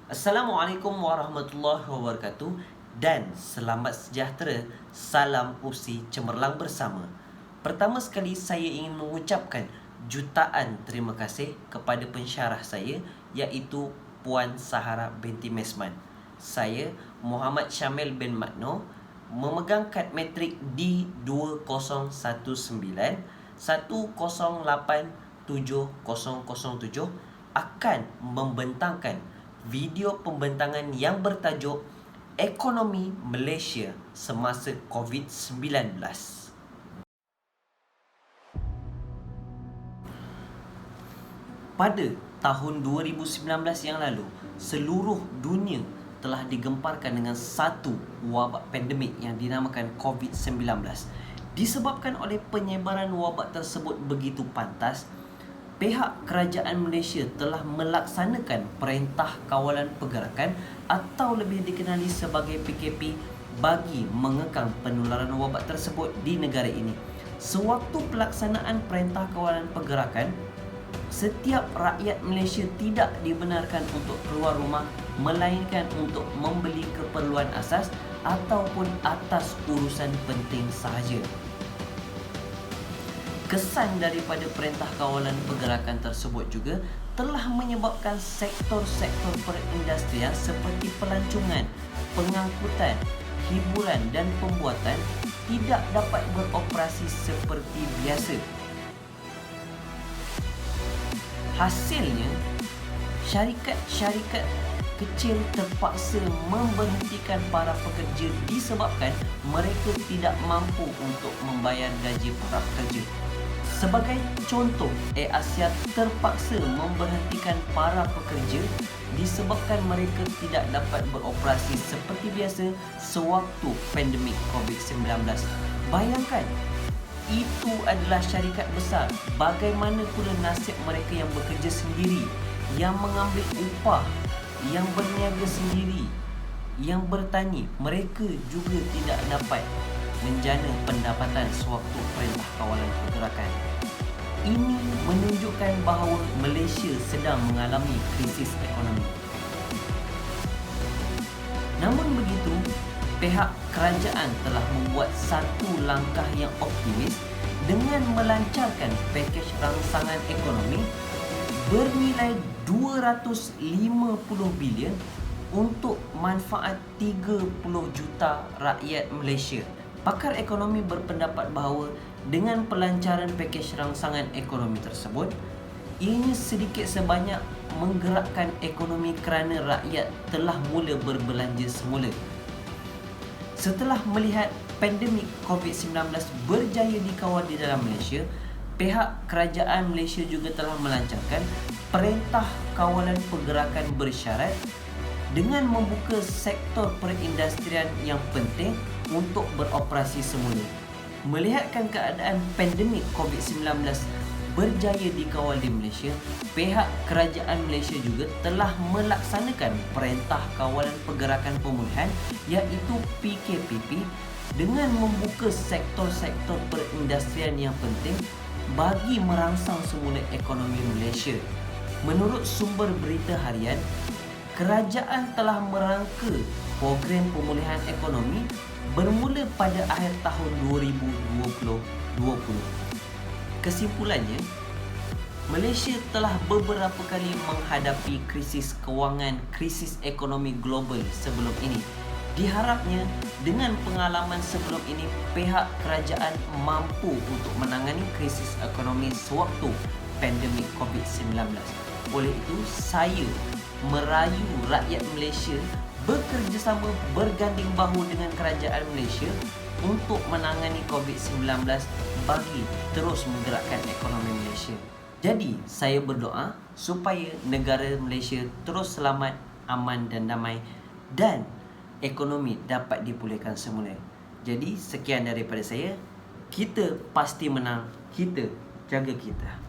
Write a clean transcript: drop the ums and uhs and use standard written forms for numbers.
Assalamualaikum warahmatullahi wabarakatuh dan selamat sejahtera. Salam Usi Cemerlang bersama. Pertama sekali saya ingin mengucapkan jutaan terima kasih kepada pensyarah saya, iaitu Puan Sahara binti Mesman. Saya Muhammad Syamil bin Makno memegang kad matrik D2019 108707 akan membentangkan video pembentangan yang bertajuk Ekonomi Malaysia Semasa COVID-19. Pada tahun 2019 yang lalu, seluruh dunia telah digemparkan dengan satu wabak pandemik yang dinamakan COVID-19. Disebabkan oleh penyebaran wabak tersebut begitu pantas, pihak kerajaan Malaysia telah melaksanakan Perintah Kawalan Pergerakan atau lebih dikenali sebagai PKP bagi mengekang penularan wabak tersebut di negara ini. Sewaktu pelaksanaan Perintah Kawalan Pergerakan, setiap rakyat Malaysia tidak dibenarkan untuk keluar rumah melainkan untuk membeli keperluan asas ataupun atas urusan penting sahaja. Kesan daripada Perintah Kawalan Pergerakan tersebut juga telah menyebabkan sektor-sektor perindustrian seperti pelancongan, pengangkutan, hiburan dan pembuatan tidak dapat beroperasi seperti biasa. Hasilnya, syarikat-syarikat kecil terpaksa memberhentikan para pekerja disebabkan mereka tidak mampu untuk membayar gaji para pekerja. Sebagai contoh, Air Asia terpaksa memberhentikan para pekerja disebabkan mereka tidak dapat beroperasi seperti biasa sewaktu pandemik COVID-19. Bayangkan, itu adalah syarikat besar. Bagaimana pula nasib mereka yang bekerja sendiri, yang mengambil upah, yang berniaga sendiri, yang bertani? Mereka juga tidak dapat menjana pendapatan sewaktu Perintah Kawalan Pergerakan. Ini menunjukkan bahawa Malaysia sedang mengalami krisis ekonomi. Namun begitu, pihak kerajaan telah membuat satu langkah yang optimis dengan melancarkan pakej rangsangan ekonomi bernilai 250 bilion untuk manfaat 30 juta rakyat Malaysia. Pakar ekonomi berpendapat bahawa dengan pelancaran pakej rangsangan ekonomi tersebut, ianya sedikit sebanyak menggerakkan ekonomi kerana rakyat telah mula berbelanja semula. Setelah melihat pandemik COVID-19 berjaya dikawal di dalam Malaysia, pihak kerajaan Malaysia juga telah melancarkan Perintah Kawalan Pergerakan bersyarat dengan membuka sektor perindustrian yang penting untuk beroperasi semula. Melihatkan keadaan pandemik COVID-19 berjaya dikawal di Malaysia, pihak kerajaan Malaysia juga telah melaksanakan Perintah Kawalan Pergerakan Pemulihan iaitu PKPP dengan membuka sektor-sektor perindustrian yang penting bagi merangsang semula ekonomi Malaysia. Menurut sumber berita harian, kerajaan telah merangka program pemulihan ekonomi bermula pada akhir tahun 2020. Kesimpulannya, Malaysia telah beberapa kali menghadapi krisis kewangan, krisis ekonomi global sebelum ini. Diharapnya dengan pengalaman sebelum ini, pihak kerajaan mampu untuk menangani krisis ekonomi sewaktu pandemik COVID-19. Oleh itu, saya merayu rakyat Malaysia bekerjasama berganding bahu dengan kerajaan Malaysia untuk menangani COVID-19 bagi terus menggerakkan ekonomi Malaysia. Jadi, saya berdoa supaya negara Malaysia terus selamat, aman dan damai dan ekonomi dapat dipulihkan semula. Jadi, sekian daripada saya. Kita pasti menang. Kita jaga kita.